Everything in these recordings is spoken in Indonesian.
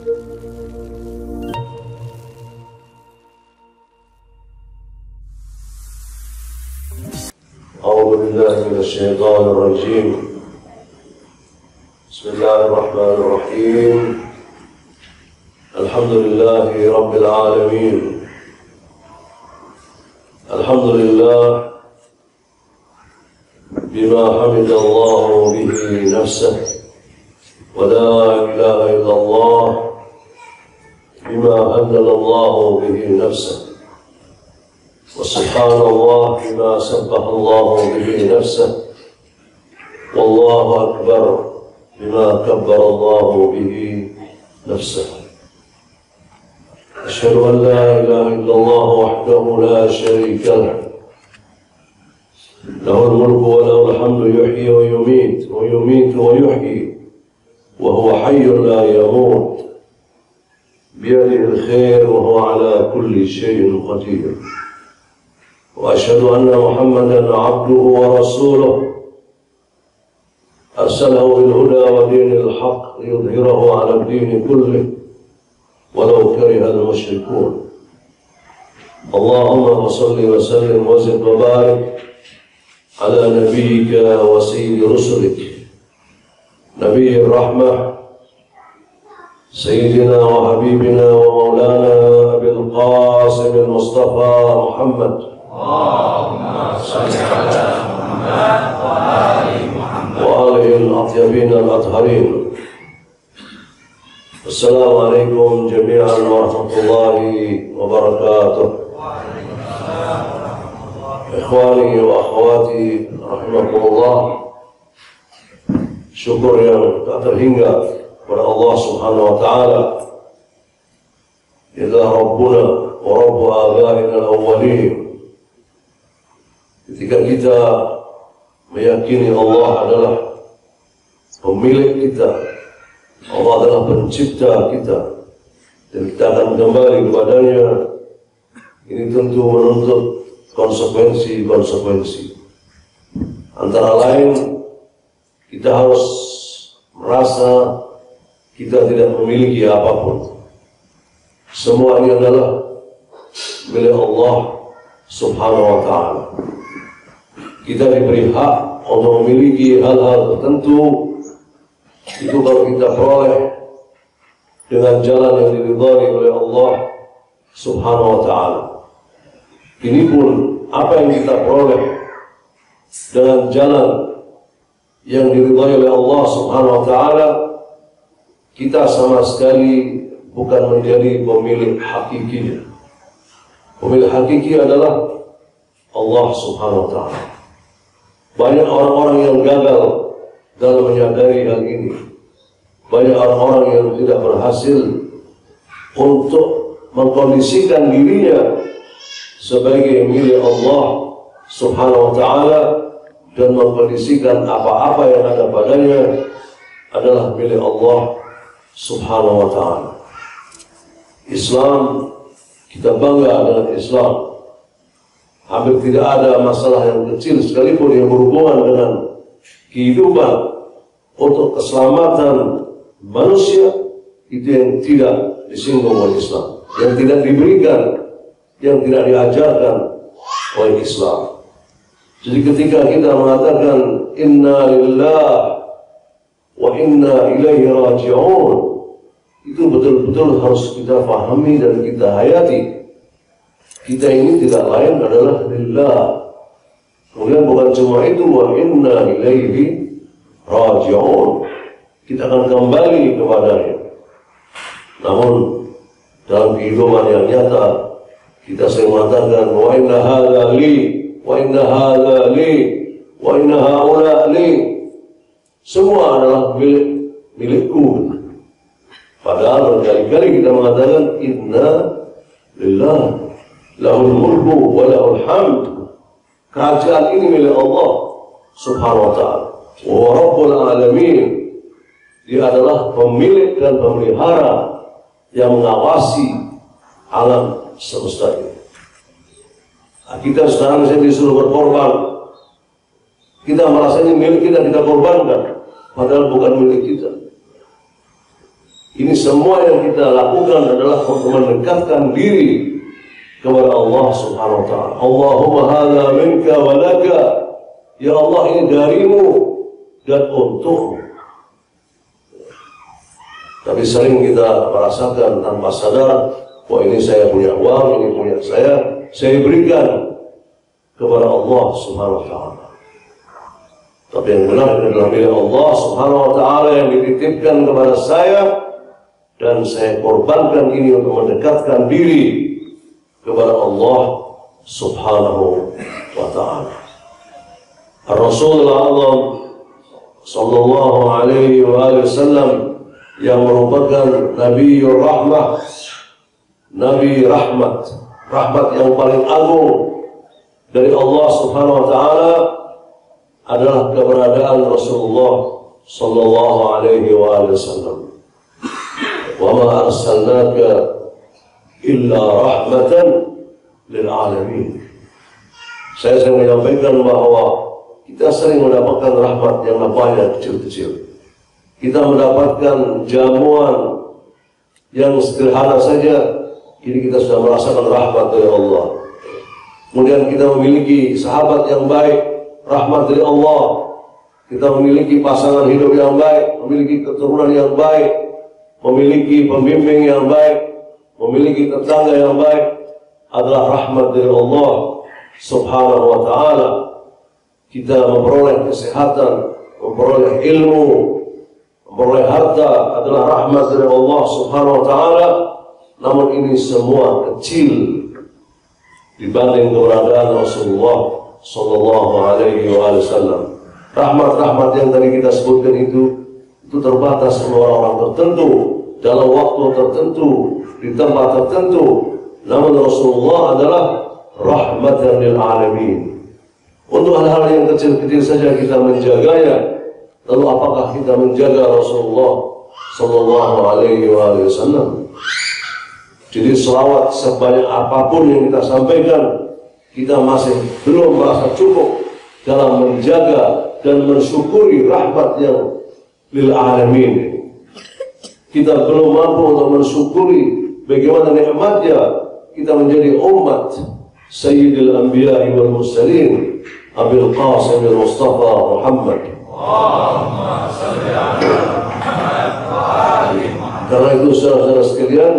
أعوذ بالله من الشيطان الرجيم. بسم الله الرحمن الرحيم. الحمد لله رب العالمين. الحمد لله بما حمد الله به نفسه، ولا إله إلا الله بما هلل الله به نفسه، وسبحان الله بما سبح الله به نفسه، والله أكبر بما كبر الله به نفسه. أشهد أن لا إله إلا الله وحده لا شريك له، له الملك وله الحمد، يحيي ويميت ويميت ويحيي وهو حي لا يموت، بيده الخير وهو على كل شيء قدير. وأشهد أن محمدًا عبده ورسوله، أرسله بالهدى ودين الحق ليظهره على الدين كله ولو كره المشركون. اللهم صل وسلم وزد وبارك على نبيك وسيد رسلك، نبي الرحمة سيدنا وحبيبنا ومولانا أبي القاسم المصطفى محمد. اللهم صل على محمد وآله الأطيبين الأطهرين. السلام عليكم جميعا ورحمة الله وبركاته. إخواني وأخواتي رحمكم الله. Syukur yang tak terhingga kepada Allah Subhanahu wa taala. Ya Rabbuna wa Rabbu abaina al-awwalin. Ketika kita meyakini Allah adalah pemilik kita, Allah adalah pencipta kita, dan kita akan kembali kepadanya, ini tentu menuntut konsekuensi. Antara lain, kita harus merasa kita tidak memiliki apapun. Semua ini adalah milik Allah Subhanahu wa ta'ala. Kita diberi hak untuk memiliki hal-hal tertentu. Itu kalau kita peroleh dengan jalan yang diridhai oleh Allah Subhanahu wa ta'ala. Ini pun apa yang kita peroleh dengan jalan yang diridhai oleh Allah Subhanahu wa ta'ala, kita sama sekali bukan menjadi pemilik hakikinya. Pemilik hakiki adalah Allah Subhanahu wa ta'ala. Banyak orang-orang yang gagal dalam menyadari hal ini. Banyak orang-orang yang tidak berhasil untuk mengkondisikan dirinya sebagai milik Allah Subhanahu wa ta'ala, dan mengkondisikan apa-apa yang ada padanya adalah milik Allah Subhanahu wa ta'ala. Islam, kita bangga dengan Islam. Hampir tidak ada masalah yang kecil sekalipun yang berhubungan dengan kehidupan untuk keselamatan manusia, itu yang tidak disinggung oleh Islam, yang tidak diberikan, yang tidak diajarkan oleh Islam. Jadi ketika kita mengatakan inna lillah wa inna ilaihi raji'un, itu betul-betul harus kita pahami dan kita hayati. Kita ini tidak lain adalah lillah. Kemudian bukan cuma itu, wa inna ilaihi raji'un, kita akan kembali kepadanya. Namun dalam kehidupan yang nyata, kita sering mengatakan wa inna hadza li, wa inna hadza li, wa inna haula li. Semua adalah milikku. Padahal berkali-kali kita mengatakan inna lillah, lahul mulku wa lahul hamd. Kerajaan ini milik Allah Subhanahu wa ta'ala. Wa Rabbul alamin. Dia adalah pemilik dan pemelihara yang mengawasi alam semesta ini. Nah, kita sekarang disuruh berkorban. Kita merasa ini milik kita korbankan, padahal bukan milik kita. Ini semua yang kita lakukan adalah untuk mendekatkan diri kepada Allah Subhanahu wa taala. Allahumma hadza minka wa laka. Ya Allah, ini darimu dan untukmu. Tapi sering kita merasakan tanpa sadar, wah ini saya punya uang, ini punya saya berikan kepada Allah Subhanahu wa taala. Tapi yang benar adalah milik Allah Subhanahu wa taala yang dititipkan kepada saya, dan saya korbankan ini untuk mendekatkan diri kepada Allah Subhanahu wa taala. Rasulullah sallallahu alaihi wasallam yang merupakan Nabiul Rahmah, Nabi rahmat yang paling agung dari Allah Subhanahu wa taala adalah keberadaan Rasulullah sallallahu alaihi wasallam. Wa ma arsalnaka illa rahmatan lil alamin. Saya sering menyampaikan bahwa kita sering mendapatkan rahmat yang nampaknya kecil-kecil. Kita mendapatkan jamuan yang sederhana saja, ini kita sudah merasakan rahmat dari Allah. Kemudian kita memiliki sahabat yang baik, rahmat dari Allah. Kita memiliki pasangan hidup yang baik, memiliki keturunan yang baik, memiliki pembimbing yang baik, memiliki tetangga yang baik, adalah rahmat dari Allah Subhanahu wa taala. Kita memperoleh kesehatan, memperoleh ilmu, memperoleh harta adalah rahmat dari Allah Subhanahu wa taala. Namun ini semua kecil dibanding keberadaan Rasulullah sallallahu alaihi wasallam. Rahmat-rahmat yang tadi kita sebutkan itu terbatas sama orang-orang tertentu, dalam waktu tertentu, di tempat tertentu. Namun Rasulullah adalah rahmatan lil alamin. Untuk hal-hal yang kecil-kecil saja kita menjaganya. Lalu apakah kita menjaga Rasulullah sallallahu alaihi wasallam? Jadi selawat sebanyak apapun yang kita sampaikan, kita masih belum merasa cukup dalam menjaga dan mensyukuri rahmat yang lil alamin. Kita belum mampu untuk mensyukuri bagaimana nikmatnya kita menjadi umat Sayyidil Anbiya wal Mursalin, Abil Qasim al Mustafa Muhammad. Allahumma salli ala Muhammad wa ali Muhammad. Karena itu saudara-saudara sekalian,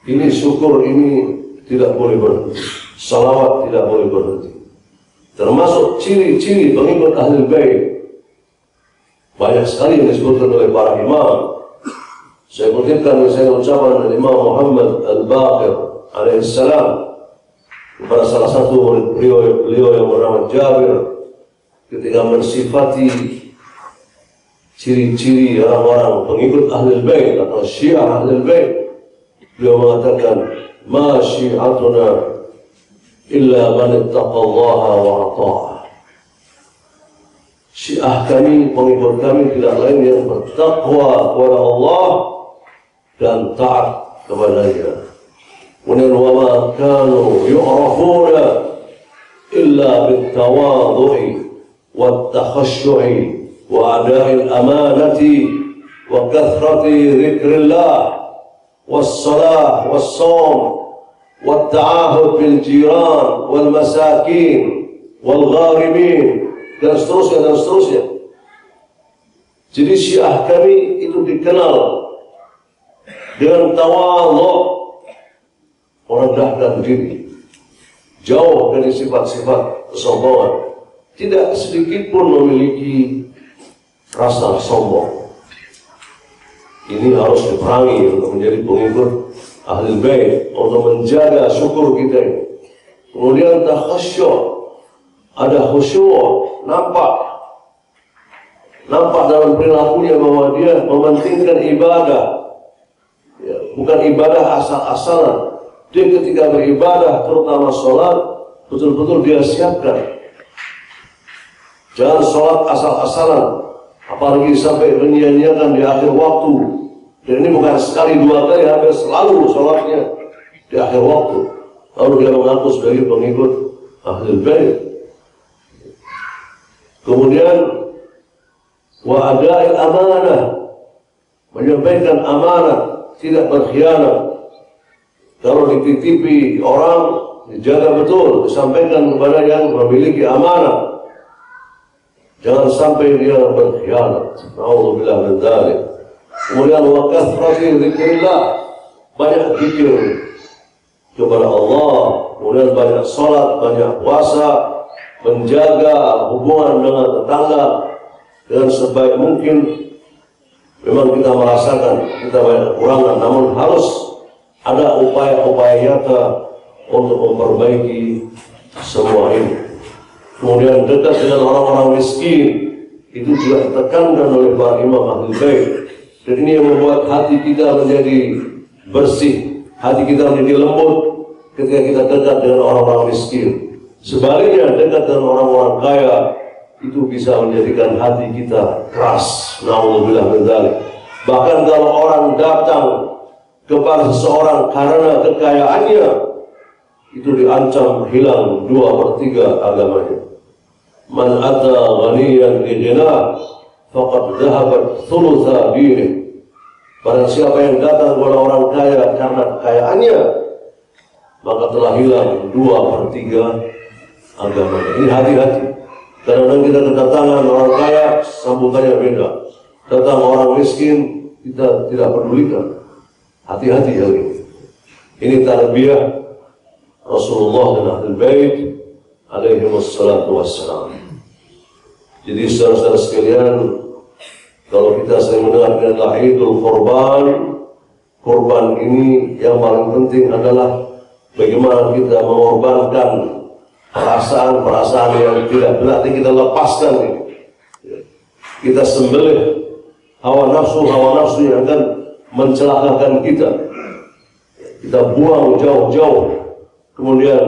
ini syukur ini tidak boleh berhenti, salawat tidak boleh berhenti. Termasuk ciri-ciri pengikut Ahlul Bait. Banyak sekali yang disebutkan oleh para imam. Saya kutipkan misalnya ucapan dari Imam Muhammad Al-Baqir alaihissalam kepada salah satu murid beliau yang bernama Jabir, ketika mensifati ciri-ciri orang-orang pengikut Ahlul Bait atau Syiah Ahlul Bait. Beliau mengatakan, "Ma syi'atuna illa man ittaqallaha wa ata'ah." Syiah kami, pengikut kami tidak lain yang bertakwa kepada Allah dan taat kepadanya. Kemudian wa ma kanu yu'rafuna illa bit-tawadhu'i wat-takhashshu'i wa ada'il amanati wa kathrati dzikrillah was-salah was-shaum wat-ta'ahud bil jiran wal masakin wal gharimin, dan seterusnya. Jadi Syiah kami itu dikenal dengan tawadhu, merendahkan diri, jauh dari sifat-sifat kesombongan, tidak sedikit pun memiliki rasa sombong. Ini harus diperangi untuk menjadi pengikut Ahlul Bait, untuk menjaga syukur kita ini. Kemudian takhasyyu', ada khusyuk, nampak dalam perilakunya bahwa dia mementingkan ibadah. Ya, bukan ibadah asal-asalan. Dia ketika beribadah, terutama sholat, betul-betul dia siapkan. Jangan sholat asal-asalan, apalagi sampai menyia-nyiakan di akhir waktu. Dan ini bukan sekali dua kali, hampir selalu sholatnya di akhir waktu. Lalu dia mengaku sebagai pengikut Ahlul Bait. Kemudian wa ada'il amanah, menyampaikan amanat, tidak berkhianat. Kalau dititipi orang, dijaga betul, disampaikan kepada yang memiliki amanat. Jangan sampai dia berkhianat. Na'udzubillah min dzalik. Kemudian wa kathrati dzikrillah, banyak zikir kepada Allah, kemudian banyak salat, banyak puasa, menjaga hubungan dengan tetangga dengan sebaik mungkin. Memang kita merasakan kita banyak kekurangan, namun harus ada upaya-upaya nyata untuk memperbaiki semua ini. Kemudian dekat dengan orang-orang miskin, itu juga ditekankan oleh para imam Ahlul Bait. Dan ini yang membuat hati kita menjadi bersih, hati kita menjadi lembut ketika kita dekat dengan orang-orang miskin. Sebaliknya, dekat dengan orang-orang kaya itu bisa menjadikan hati kita keras. Na'udzubillah min dzalik. Bahkan kalau orang datang kepada seseorang karena kekayaannya, itu diancam hilang 2/3 agamanya. Man ata ghaniyan li ghina faqad dhahabat thulutha dinih. Barang siapa yang datang kepada orang kaya karena kekayaannya, maka telah hilang 2/3 agamanya. Ini hati-hati. Kadang-kadang kita kedatangan orang kaya, sambutannya beda. Datang orang miskin, kita tidak pedulikan. Hati-hati hal ini. Ini tarbiyah Rasulullah dan Ahlul Bait alaihi wassalatu wassalam. Jadi saudara-saudara sekalian, kalau kita sering mendengar adalah Idul Kurban, kurban ini yang paling penting adalah bagaimana kita mengorbankan perasaan-perasaan yang tidak berarti kita lepaskan ini. Kita sembelih hawa nafsu yang akan mencelakakan kita. Kita buang jauh-jauh. Kemudian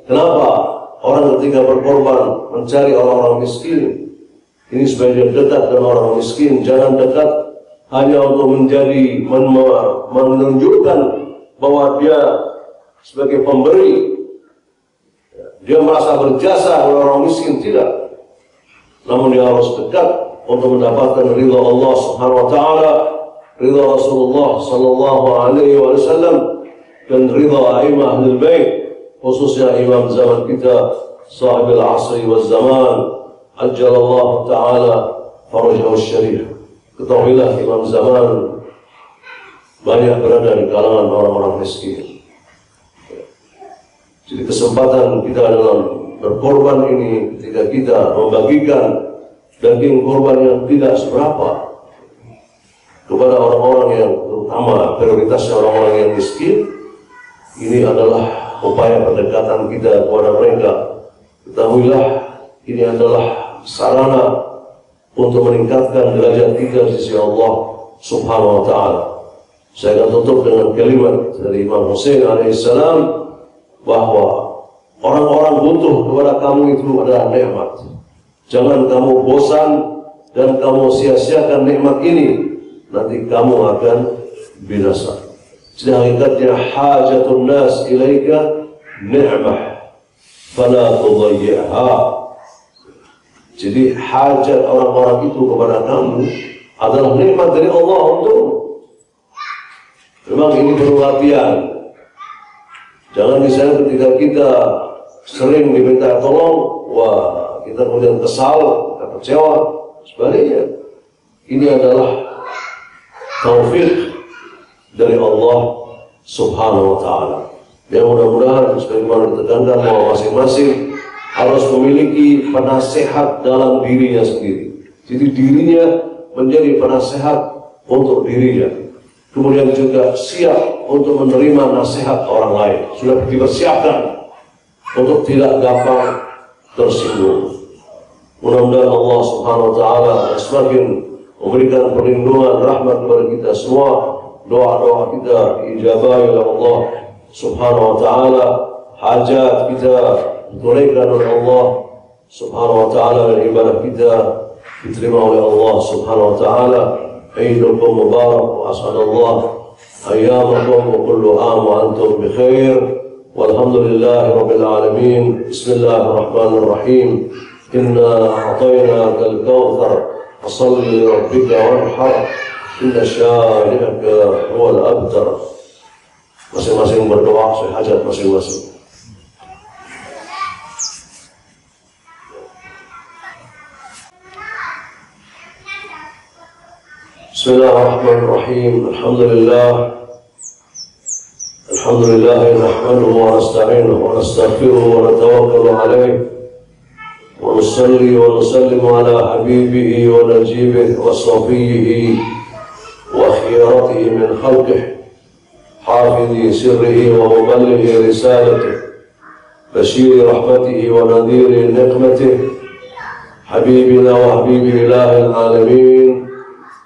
kenapa orang ketika berkorban mencari orang-orang miskin? Ini supaya dia dekat dengan orang miskin. Jangan dekat hanya untuk menjadi menunjukkan bahwa dia sebagai pemberi, dia merasa berjasa kepada orang miskin. Tidak. Namun dia harus dekat untuk mendapatkan ridha Allah Subhanahu wa taala, ridha Rasulullah sallallahu alaihi wasallam, dan ridha a'immah Ahlul Bait, khususnya imam zaman kita, sahibul asri wal zaman, ajjalallahu ta'ala farajahu syarif. Ketahuilah imam zaman banyak berada di kalangan orang-orang miskin. Jadi kesempatan kita dalam berkorban ini ketika kita membagikan daging korban yang tidak seberapa kepada orang-orang yang, terutama prioritasnya orang-orang yang miskin, ini adalah upaya pendekatan kita kepada mereka. Ketahuilah ini adalah sarana untuk meningkatkan derajat kita di sisi Allah Subhanahu wa taala. Saya akan tutup dengan kalimat dari Imam Hussein alaihissalam bahwa orang-orang butuh kepada kamu itu adalah nikmat. Jangan kamu bosan dan kamu sia-siakan nikmat ini, nanti kamu akan binasa. Jadi hakikatnya hajatun nas ilaika ni'mah fala tudayyi'ha. Jadi hajat orang-orang itu kepada kamu adalah nikmat dari Allah untukmu. Memang ini perlu latihan. Jangan misalnya ketika kita sering diminta tolong, wah kita kemudian kesal, kita kecewa. Sebaliknya, ini adalah taufik dari Allah Subhanahu wa taala. Ya, mudah-mudahan sebagaimana ditekankan bahwa masing-masing harus memiliki penasehat dalam dirinya sendiri. Jadi dirinya menjadi penasehat untuk dirinya. Kemudian juga siap untuk menerima nasihat orang lain. Sudah dipersiapkan untuk tidak gampang tersinggung. Mudah-mudahan Allah Subhanahu wa taala semakin memberikan perlindungan rahmat kepada kita semua. Doa-doa kita diijabah oleh Allah Subhanahu wa taala. Hajat kita ditunaikan oleh Allah Subhanahu wa taala, dan ibadah kita diterima oleh Allah Subhanahu wa taala. Aidukum mubarak wa as'adallah ayyamakum wa kullu am wa antum bi khair. Walhamdulillahi rabbil alamin. Bismillahirrahmanirrahim. Inna a'tainakal kautsar fashalli li rabbika wanhar. inna syani'aka huwal abtar. Masing-masing berdoa sesuai hajat masing-masing. Bismillahirrahmanirrahim. Alhamdulillah nahmaduhu wa nasta'inuhu wa nastaghfiruhu wa natawakkalu alayhi wa nusalli wa nusallimu ala habibihi wa najibihi wa safiyyihi wa khiyaratihi min khalqihi hafidhi sirrihi wa muballighi risalatihi bashiri rahmatihi wa nadhiri niqmatihi habibina wa habibi ilahil alamin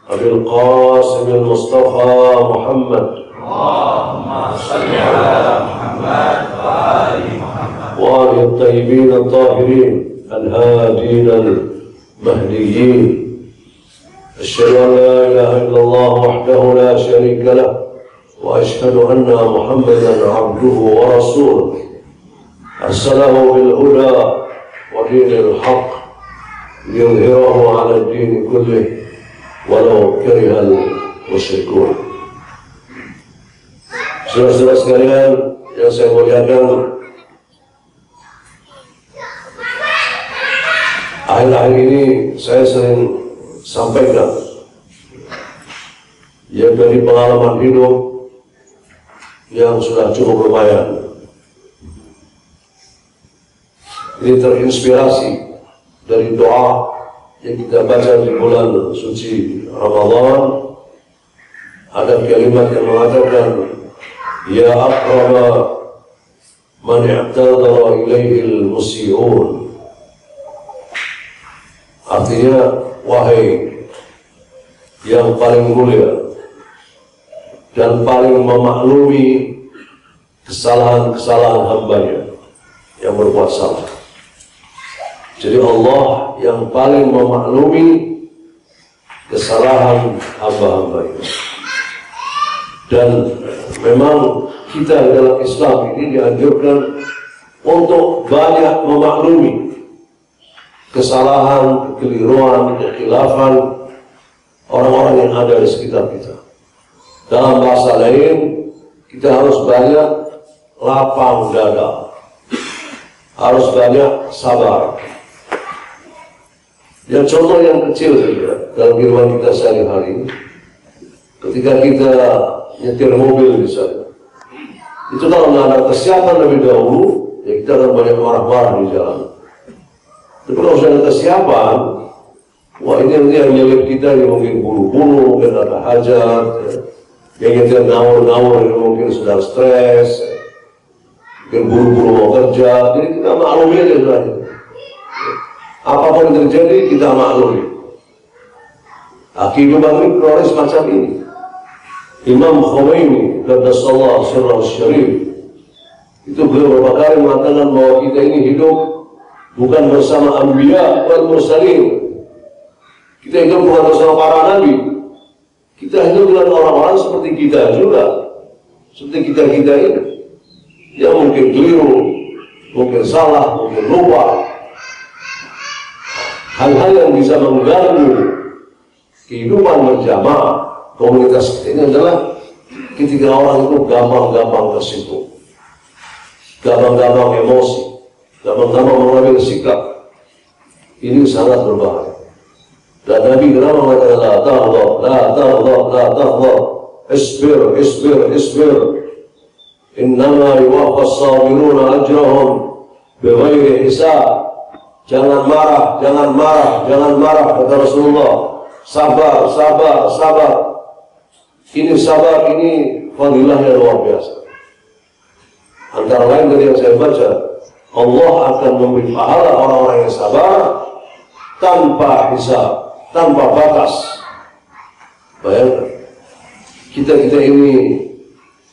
Abil Qasim al-Mustafa Muhammad Allahumma salli ala Muhammad wa ali Muhammad wa ali at-tayyibin at-tahirin al-hadin al-mahdiyyin Asyhadu an la ilaha illallah wahdahu la syarika lah wa asyhadu anna Muhammadan abduhu wa rasuluh arsalahu bil huda wa dinil haqq liyudhhirahu ala ad-din kullih walau karihal musyrikun. Saudara-saudara sekalian yang saya muliakan, akhir-akhir ini saya sering sampaikan ya dari pengalaman hidup yang sudah cukup lumayan. Ini terinspirasi dari doa yang kita baca di bulan suci Ramadan. Ada kalimat yang mengatakan ya akrama man i'tadara ilaihi al-musi'un. Artinya wahai yang paling mulia dan paling memaklumi kesalahan-kesalahan hambanya yang berbuat salah. Jadi Allah yang paling memaklumi kesalahan hamba-hambanya. Dan memang kita dalam Islam ini dianjurkan untuk banyak memaklumi kesalahan, kekeliruan, kekhilafan orang-orang yang ada di sekitar kita. Dalam bahasa lain, kita harus banyak lapang dada, harus banyak sabar. Yang contoh yang kecil saja dalam kehidupan kita sehari-hari, ketika kita nyetir mobil misalnya, itu kalau nggak ada kesiapan lebih dahulu, ya kita akan banyak marah-marah di jalan. Tapi kalau sudah ada kesiapan, wah ini nanti yang nyelip kita yang mungkin buru-buru, mungkin ada hajat, ya. Yang nyetir ngawur-ngawur, mungkin sedang stres, ya. Mungkin buru-buru mau kerja, jadi kita maklumi aja sudah. Apapun yang terjadi kita maklumi. Akibat mikro semacam ini. Imam Khomeini qaddasallahu sirrahu syarif itu beliau beberapa kali mengatakan bahwa kita ini hidup bukan bersama anbiya wal mursalin. Kita hidup bukan bersama para nabi. Kita hidup dengan orang-orang seperti kita juga. Seperti kita-kita ini. Yang mungkin keliru, mungkin salah, mungkin lupa. Hal-hal yang bisa mengganggu kehidupan berjamaah komunitas kita ini adalah ketika orang itu gampang-gampang tersinggung, gampang-gampang emosi, gampang-gampang mengambil sikap. Ini sangat berbahaya. Dan Nabi kenapa mengatakan la taghdab, la taghdab, la taghdab, isbir, innama yuwaffas sabiruna ajrahum bighairi hisab. Jangan marah, kata Rasulullah. Sabar. Ini sabar, ini fadilahnya luar biasa. Antara lain dari yang saya baca, Allah akan memberi pahala orang-orang yang sabar tanpa hisab, tanpa batas. Bayangkan, kita ini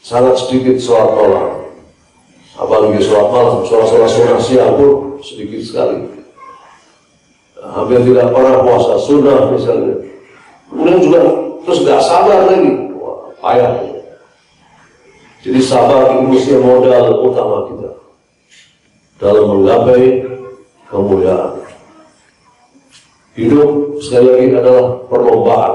sangat sedikit sholat malam. Apalagi sholat malam, sholat sunnah siang pun sedikit sekali. Hampir tidak pernah puasa sunnah misalnya. Kemudian juga terus nggak sabar lagi. Wah, payah. Jadi sabar ini mesti modal utama kita dalam menggapai kemuliaan. Hidup sekali lagi adalah perlombaan.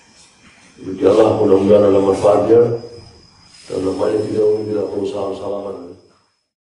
Demikianlah mudah-mudahan ada manfaatnya dan namanya tidak perlu salam-salaman.